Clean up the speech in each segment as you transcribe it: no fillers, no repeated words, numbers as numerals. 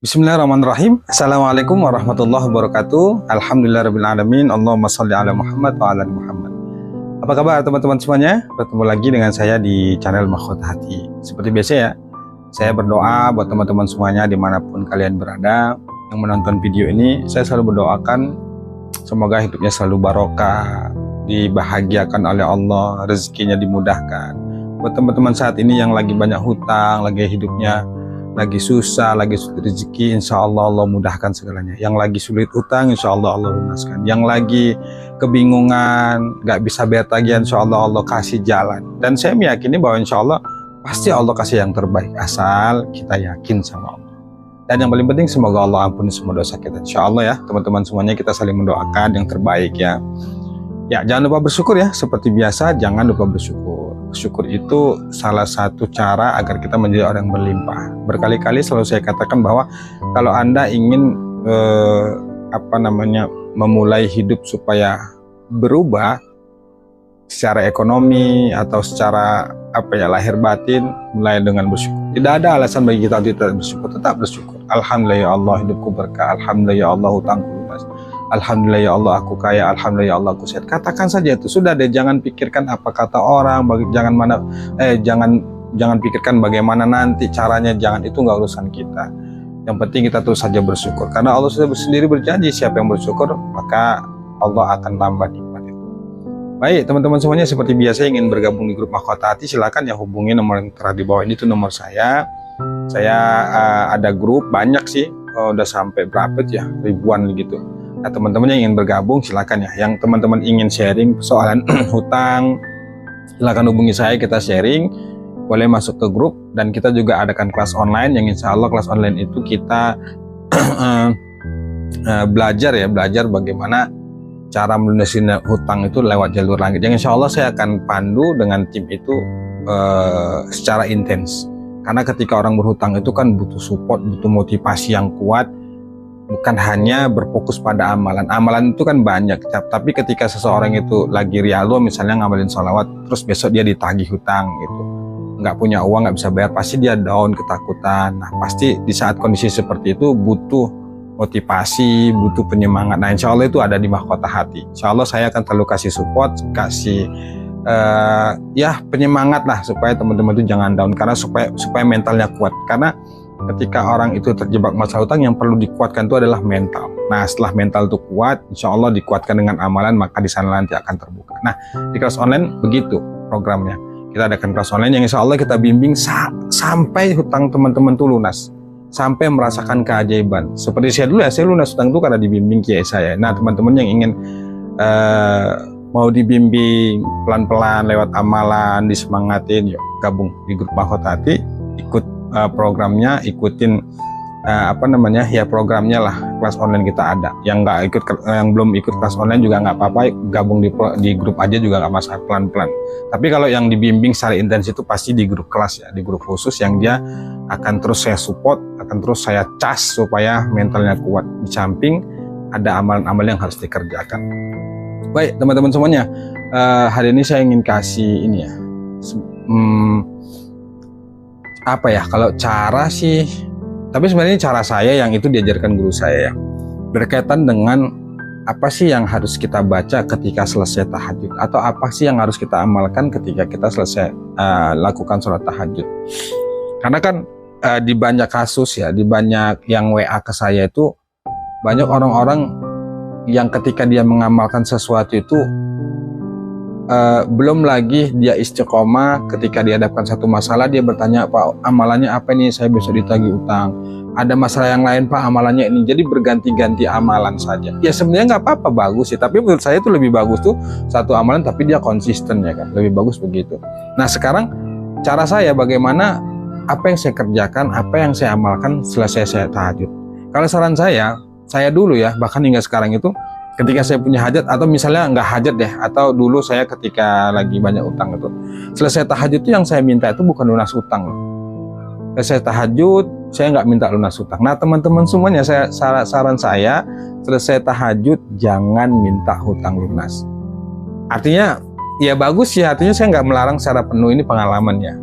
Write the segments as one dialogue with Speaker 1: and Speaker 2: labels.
Speaker 1: Bismillahirrahmanirrahim. Assalamualaikum warahmatullahi wabarakatuh. Alhamdulillahirrahmanirrahim. Allahumma sholli ala Muhammad wa ala ali Muhammad. Apa kabar teman-teman semuanya? Bertemu lagi dengan saya di channel Mahkota Hati. Seperti biasa ya, saya berdoa buat teman-teman semuanya dimanapun kalian berada yang menonton video ini. Saya selalu berdoakan semoga hidupnya selalu barokah, dibahagiakan oleh Allah, rezekinya dimudahkan. Buat teman-teman saat ini yang lagi banyak hutang, lagi hidupnya lagi susah, lagi sulit rezeki, insya Allah Allah mudahkan segalanya. Yang lagi sulit utang, insya Allah Allah lunaskan. Yang lagi kebingungan, nggak bisa bayar tagihan, insya Allah Allah kasih jalan. Dan saya meyakini bahwa insya Allah pasti Allah kasih yang terbaik, asal kita yakin sama Allah. Dan yang paling penting semoga Allah ampuni semua dosa kita, insya Allah ya. Teman-teman semuanya kita saling mendoakan yang terbaik ya. Ya, jangan lupa bersyukur ya. Seperti biasa, jangan lupa bersyukur. Bersyukur itu salah satu cara agar kita menjadi orang yang berlimpah. Berkali-kali selalu saya katakan bahwa kalau Anda ingin memulai hidup supaya berubah secara ekonomi atau secara lahir batin, mulai dengan bersyukur. Tidak ada alasan bagi kita tidak bersyukur, tetap bersyukur. Alhamdulillah ya Allah hidupku berkah, alhamdulillah ya Allah hutangku lunas. Alhamdulillah ya Allah aku kaya, alhamdulillah ya Allah aku sehat. Katakan saja itu, sudah deh, jangan pikirkan apa kata orang, jangan pikirkan bagaimana nanti caranya, jangan, itu nggak urusan kita. Yang penting kita terus saja bersyukur, karena Allah sudah sendiri berjanji siapa yang bersyukur maka Allah akan tambah nikmat itu. Baik teman-teman semuanya, seperti biasa ingin bergabung di grup Mahkota Hati, silakan ya hubungi nomor yang telah di bawah ini, itu nomor saya. Saya ada grup banyak sih, udah sampai berapa ya, ribuan gitu. Nah, teman-teman yang ingin bergabung silakan ya. Yang teman-teman ingin sharing persoalan hutang, silakan hubungi saya, kita sharing. Boleh masuk ke grup, dan kita juga adakan kelas online yang insya Allah kelas online itu kita belajar bagaimana cara melunasi hutang itu lewat jalur langit. Yang insya Allah saya akan pandu dengan tim itu secara intens. Karena ketika orang berhutang itu kan butuh support, butuh motivasi yang kuat. Bukan hanya berfokus pada amalan. Amalan itu kan banyak, tapi ketika seseorang itu lagi rialo, misalnya ngamalin sholawat, terus besok dia ditagih hutang gitu, nggak punya uang, nggak bisa bayar, pasti dia down, ketakutan. Nah pasti di saat kondisi seperti itu butuh motivasi, butuh penyemangat. Nah insya Allah itu ada di Mahkota Hati. Insya Allah saya akan selalu kasih support, kasih penyemangat lah, supaya teman-teman itu jangan down, karena supaya mentalnya kuat. Karena ketika orang itu terjebak masalah hutang, yang perlu dikuatkan itu adalah mental. Nah setelah mental itu kuat, insya Allah dikuatkan dengan amalan, maka di sana nanti akan terbuka. Nah di kelas online begitu programnya. Kita adakan kelas online yang insya Allah kita bimbing sampai hutang teman-teman itu lunas, sampai merasakan keajaiban. Seperti saya dulu ya, saya lunas hutang itu karena dibimbing kiai saya. Nah teman-teman yang ingin mau dibimbing pelan-pelan lewat amalan, disemangatin, yuk gabung di grup Mahkota Hati, ikut programnya, ikutin programnya lah. Kelas online kita ada. Yang belum ikut kelas online juga nggak apa-apa, gabung di grup aja juga nggak masalah, pelan-pelan. Tapi kalau yang dibimbing secara intens itu pasti di grup kelas ya, di grup khusus yang dia akan terus saya support, akan terus saya cas supaya mentalnya kuat. Di samping ada amalan-amalan yang harus dikerjakan. Baik teman-teman semuanya, hari ini saya ingin kasih ini ya, kalau cara sih, tapi sebenarnya cara saya yang itu diajarkan guru saya ya, berkaitan dengan apa sih yang harus kita baca ketika selesai tahajud, atau apa sih yang harus kita amalkan ketika kita selesai lakukan sholat tahajud. Karena kan di banyak kasus ya, di banyak yang WA ke saya itu, banyak orang-orang yang ketika dia mengamalkan sesuatu itu belum lagi dia istiqomah, ketika dihadapkan satu masalah dia bertanya, Pak amalannya apa nih, saya besok ditagih utang, ada masalah yang lain Pak amalannya ini. Jadi berganti-ganti amalan saja. Ya sebenarnya nggak apa-apa, bagus sih, tapi menurut saya itu lebih bagus tuh satu amalan tapi dia konsisten ya kan, lebih bagus begitu. Nah sekarang cara saya bagaimana, apa yang saya kerjakan, apa yang saya amalkan selesai saya tahajud. Kalau saran saya dulu ya, bahkan hingga sekarang itu, ketika saya punya hajat, atau misalnya nggak hajat deh, atau dulu saya ketika lagi banyak utang itu, selesai tahajud itu yang saya minta itu bukan lunas utang. Selesai tahajud, saya nggak minta lunas utang. Nah teman-teman semuanya, saran saya, selesai tahajud jangan minta hutang lunas. Artinya ya bagus ya, artinya saya nggak melarang secara penuh, ini pengalamannya.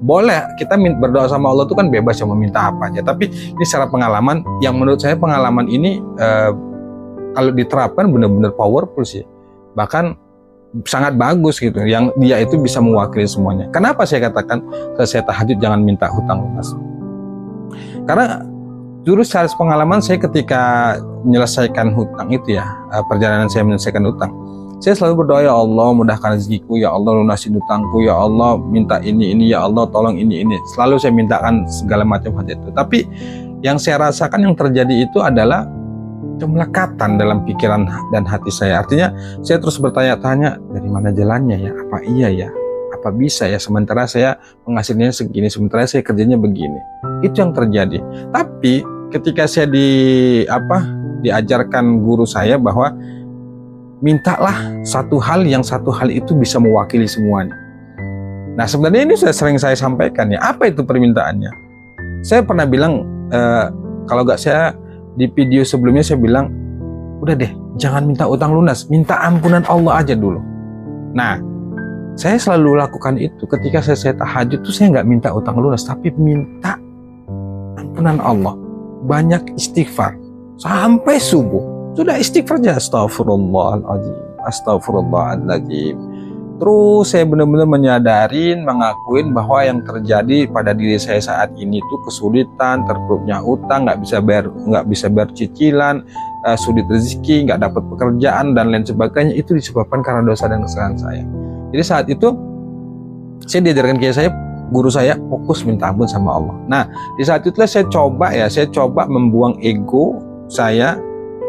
Speaker 1: boleh kita berdoa sama Allah itu kan bebas yang meminta apa aja. Tapi ini secara pengalaman, yang menurut saya pengalaman ini kalau diterapkan benar-benar powerful sih. Bahkan sangat bagus gitu. Yang dia itu bisa mewakili semuanya. Kenapa saya katakan saya tahajud jangan minta hutang lunas? Karena jurus secara pengalaman saya ketika menyelesaikan hutang itu ya, perjalanan saya menyelesaikan hutang, saya selalu berdoa, ya Allah mudahkan rezekiku, ya Allah lunasin hutangku, ya Allah minta ini, ya Allah tolong ini. Selalu saya mintakan segala macam hal itu. Tapi yang saya rasakan yang terjadi itu adalah kemelekatan dalam pikiran dan hati saya. Artinya saya terus bertanya-tanya, dari mana jalannya ya? Apa iya ya? Apa bisa ya? Sementara saya penghasilannya segini, sementara saya kerjanya begini. Itu yang terjadi. Tapi ketika saya diajarkan guru saya bahwa mintalah satu hal yang satu hal itu bisa mewakili semuanya. Nah sebenarnya ini sudah sering saya sampaikan ya. Apa itu permintaannya? Saya pernah bilang, kalau nggak saya di video sebelumnya saya bilang, udah deh jangan minta utang lunas, minta ampunan Allah aja dulu. Nah saya selalu lakukan itu. Ketika saya tahajud tuh saya nggak minta utang lunas, tapi minta ampunan Allah. Banyak istighfar sampai subuh. Sudah istighfar aja, astagfirullahaladzim, astagfirullahaladzim. Terus saya benar-benar menyadarin, mengakuin bahwa yang terjadi pada diri saya saat ini itu kesulitan, terpuruknya utang, nggak bisa bayar cicilan, sulit rezeki, nggak dapat pekerjaan dan lain sebagainya. Itu disebabkan karena dosa dan kesalahan saya. Jadi saat itu saya diajarkan kiai saya, guru saya, fokus minta ampun sama Allah. Nah di saat itulah saya coba membuang ego saya.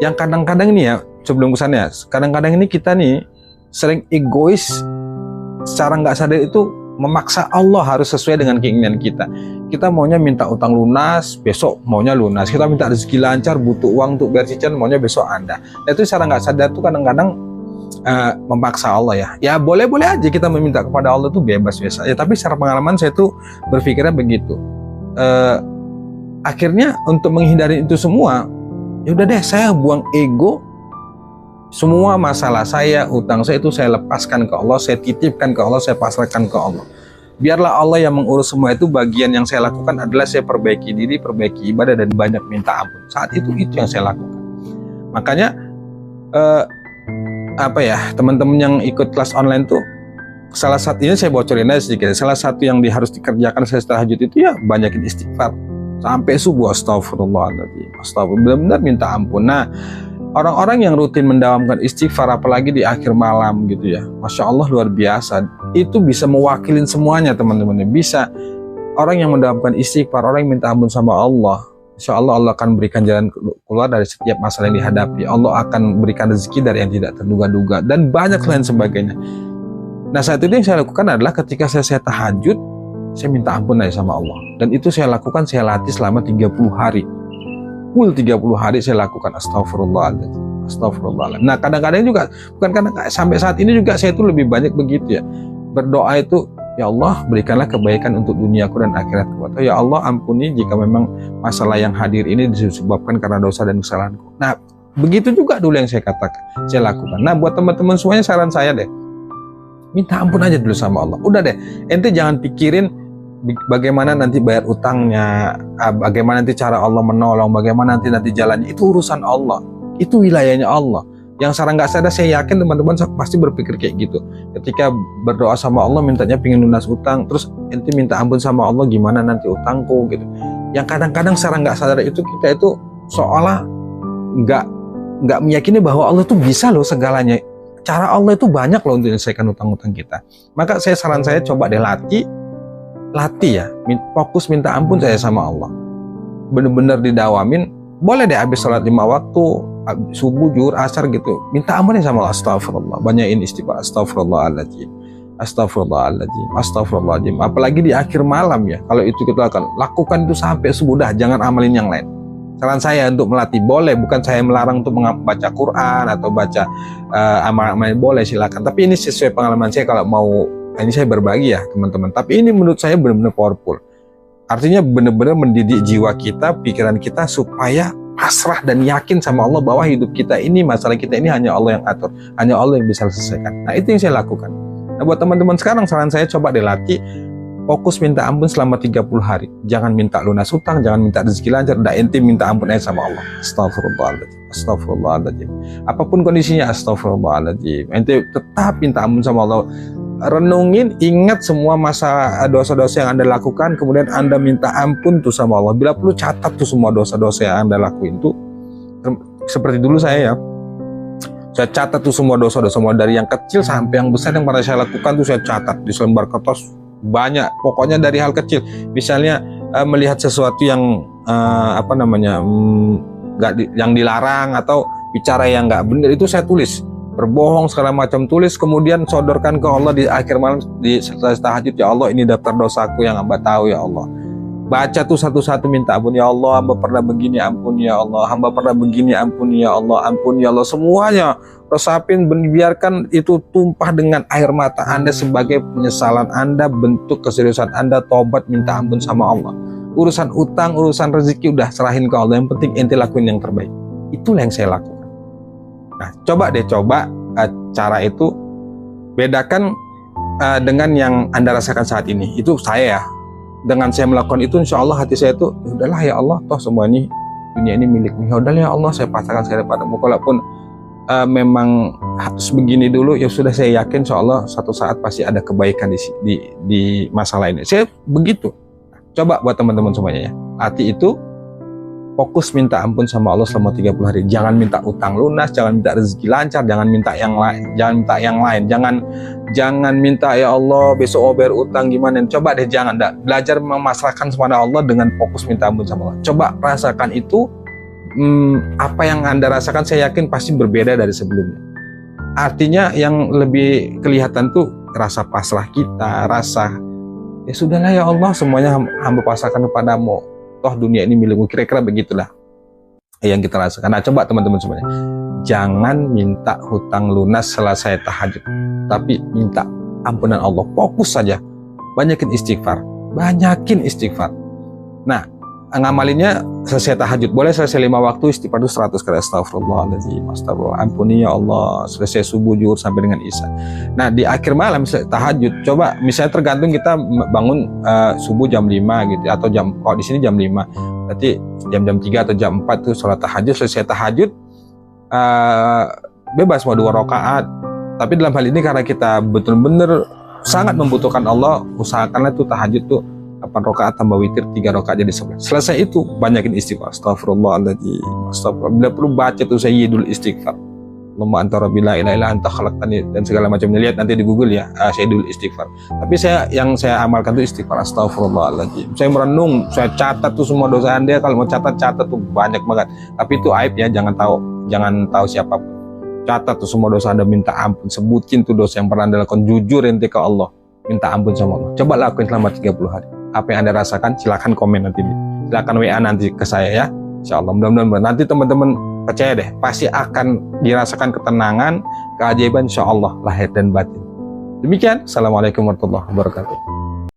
Speaker 1: Yang kadang-kadang ini ya, sebelum kesannya, kadang-kadang ini kita nih sering egois secara nggak sadar itu memaksa Allah harus sesuai dengan keinginan kita. Kita maunya minta utang lunas, besok maunya lunas. Kita minta rezeki lancar, butuh uang untuk bayar cicilan, maunya besok ada. Nah, itu secara nggak sadar tuh kadang-kadang memaksa Allah ya. Ya boleh-boleh aja kita meminta kepada Allah tuh bebas biasa. Ya tapi secara pengalaman saya tuh berpikirnya begitu. Akhirnya untuk menghindari itu semua, ya udah deh saya buang ego, semua masalah saya, utang saya itu saya lepaskan ke Allah, saya titipkan ke Allah, saya pasrahkan ke Allah. Biarlah Allah yang mengurus semua itu. Bagian yang saya lakukan adalah saya perbaiki diri, perbaiki ibadah dan banyak minta ampun. Saat itu yang saya lakukan. Makanya teman-teman yang ikut kelas online tuh, salah satunya saya bocorin aja sedikit. Salah satu yang harus dikerjakan saya tahajud itu ya banyakin istighfar. Sampai subuh, astagfirullahaladzim, benar-benar minta ampun. Nah, orang-orang yang rutin mendawamkan istighfar, apalagi di akhir malam gitu ya, Masya Allah luar biasa. Itu bisa mewakilin semuanya teman-teman. Bisa orang yang mendawamkan istighfar, orang yang minta ampun sama Allah, Insya Allah Allah akan berikan jalan keluar dari setiap masalah yang dihadapi. Allah akan berikan rezeki dari yang tidak terduga-duga dan banyak lain sebagainya. Nah saat itu yang saya lakukan adalah ketika saya tahajud, saya minta ampun aja sama Allah. Dan itu saya lakukan, saya latih selama 30 hari. Full 30 hari saya lakukan astagfirullahaladzim, astagfirullahaladzim. Nah kadang-kadang juga, sampai saat ini juga saya itu lebih banyak begitu ya. Berdoa itu, ya Allah berikanlah kebaikan untuk duniaku dan akhiratku. Atau ya Allah ampuni jika memang masalah yang hadir ini disebabkan karena dosa dan kesalahanku. Nah begitu juga dulu yang saya katakan, saya lakukan. Nah buat teman-teman semuanya saran saya deh, minta ampun aja dulu sama Allah. Udah deh, ente jangan pikirin bagaimana nanti bayar utangnya, bagaimana nanti cara Allah menolong, bagaimana nanti jalannya. Itu urusan Allah, itu wilayahnya Allah. Yang secara nggak sadar saya yakin teman-teman pasti berpikir kayak gitu. Ketika berdoa sama Allah mintanya pengen lunas utang, terus ente minta ampun sama Allah gimana nanti utangku gitu. Yang kadang-kadang secara nggak sadar itu kita itu seolah nggak meyakini bahwa Allah tuh bisa loh segalanya. Cara Allah itu banyak loh untuk menyelesaikan utang-utang kita. Maka saran saya coba deh latih ya, fokus minta ampun saya sama Allah. Bener-bener didawamin. Boleh deh habis sholat 5 waktu, subuh, zuhur, asar gitu, minta ampun sama Allah. Astagfirullah, banyakin istighfar. Astagfirullahaladzim, astagfirullahaladzim, astagfirullahaladzim. Apalagi di akhir malam ya, kalau itu kita lakukan itu sampai subuh, dah jangan amalin yang lain. Saran saya untuk melatih, boleh, bukan saya melarang untuk membaca Quran atau baca amal-amal, boleh silakan. Tapi ini sesuai pengalaman saya, kalau mau ini saya berbagi ya teman-teman. Tapi ini menurut saya benar-benar powerful. Artinya benar-benar mendidik jiwa kita, pikiran kita supaya pasrah dan yakin sama Allah bahwa hidup kita ini, masalah kita ini hanya Allah yang atur, hanya Allah yang bisa selesaikan. Nah itu yang saya lakukan. Nah buat teman-teman sekarang saran saya coba dilatih fokus minta ampun selama 30 hari. Jangan minta lunas hutang, jangan minta rezeki lancar, udah ente minta ampun aja sama Allah. Astagfirullahaladzim, astagfirullahaladzim. Apapun kondisinya, astagfirullahaladzim. Ente tetap minta ampun sama Allah. Renungin, ingat semua masa dosa-dosa yang Anda lakukan, kemudian Anda minta ampun tuh sama Allah. Bila perlu catat tuh semua dosa-dosa yang Anda lakuin tuh. Seperti dulu saya catat tuh semua dosa-dosa, semua dari yang kecil sampai yang besar yang pernah saya lakukan tuh saya catat di selembar kertas. Banyak, pokoknya dari hal kecil, misalnya melihat sesuatu yang yang dilarang atau bicara yang nggak benar itu saya tulis, berbohong segala macam tulis, kemudian sodorkan ke Allah di akhir malam di setelah tahajud. Ya Allah, ini daftar dosaku yang hamba tahu ya Allah. Baca tuh satu-satu minta ampun. Ya Allah, hamba pernah begini, ampun ya Allah. Hamba pernah begini, ampun ya Allah. Ampun ya Allah. Semuanya resapin, biarkan itu tumpah dengan air mata Anda sebagai penyesalan Anda, bentuk keseriusan Anda, tobat, minta ampun sama Allah. Urusan utang, urusan rezeki udah serahin ke Allah. Yang penting ente lakuin yang terbaik. Itulah yang saya lakukan. Nah, coba cara itu bedakan dengan yang Anda rasakan saat ini. Itu saya ya. Dengan saya melakukan itu, insya Allah hati saya itu, udahlah ya Allah, toh semua ini dunia ini milikmu. Ya udahlah ya Allah, saya pasrahkan sekali padamu. Kalaupun memang harus begini dulu, ya sudah, saya yakin insya Allah satu saat pasti ada kebaikan di masalah ini. Saya begitu. Coba buat teman-teman semuanya ya, hati itu fokus minta ampun sama Allah selama 30 hari. Jangan minta utang lunas, jangan minta rezeki lancar, jangan minta yang lain, jangan minta ya Allah besok ober utang gimana. Coba deh, jangan. Belajar memasrahkan kepada Allah dengan fokus minta ampun sama Allah. Coba rasakan itu. Apa yang Anda rasakan saya yakin pasti berbeda dari sebelumnya. Artinya yang lebih kelihatan tuh rasa pasrah kita, rasa ya sudahlah ya Allah, semuanya hamba pasrahkan kepadamu, toh dunia ini milikmu. Kira-kira begitulah yang kita rasakan. Nah, coba teman-teman semuanya, jangan minta hutang lunas selesai tahajud, tapi minta ampunan Allah. Fokus saja, banyakin istighfar. Nah, ngamalinnya selesai tahajud, boleh selesai 5 waktu istighfar itu 100 kali. Astagfirullahaladzim, astagfirullah, ampuni ya Allah. Selesai subuh, zuhur sampai dengan isya. Nah, di akhir malam misalnya tahajud, coba misalnya tergantung kita bangun subuh jam 5 gitu, atau kalau di sini jam 5, berarti jam 3 atau jam 4 tuh sholat tahajud. Selesai tahajud bebas mau 2 rakaat. Tapi dalam hal ini karena kita betul-betul sangat membutuhkan Allah, usahakanlah tuh tahajud tuh 8 rakaat tambah witir 3 rakaat jadi 11. Selesai itu banyakin istighfar. Astagfirullahaladzim, astagfirullah. Bila perlu baca tuh sayyidul istighfar. Allahumma anta rabbi la ilaha illa anta khalaqtani, dan segala macamnya. Lihat nanti di Google ya, sayyidul istighfar. Tapi yang saya amalkan tuh istighfar. Astagfirullahaladzim. Saya merenung, saya catat tuh semua dosa Anda. Kalau mau catat tuh banyak banget. Tapi itu aib ya, jangan tahu siapapun. Catat tuh semua dosa Anda, minta ampun, sebutin tuh dosa yang pernah Anda lakukan, jujur ente ke Allah, minta ampun sama Allah. Coba lakuin selama 30 hari. Apa yang Anda rasakan, silahkan komen nanti. Silahkan WA nanti ke saya ya. Insya Allah, mudah-mudahan nanti teman-teman percaya deh, pasti akan dirasakan ketenangan, keajaiban insya Allah lahir dan batin. Demikian, Assalamualaikum warahmatullahi wabarakatuh.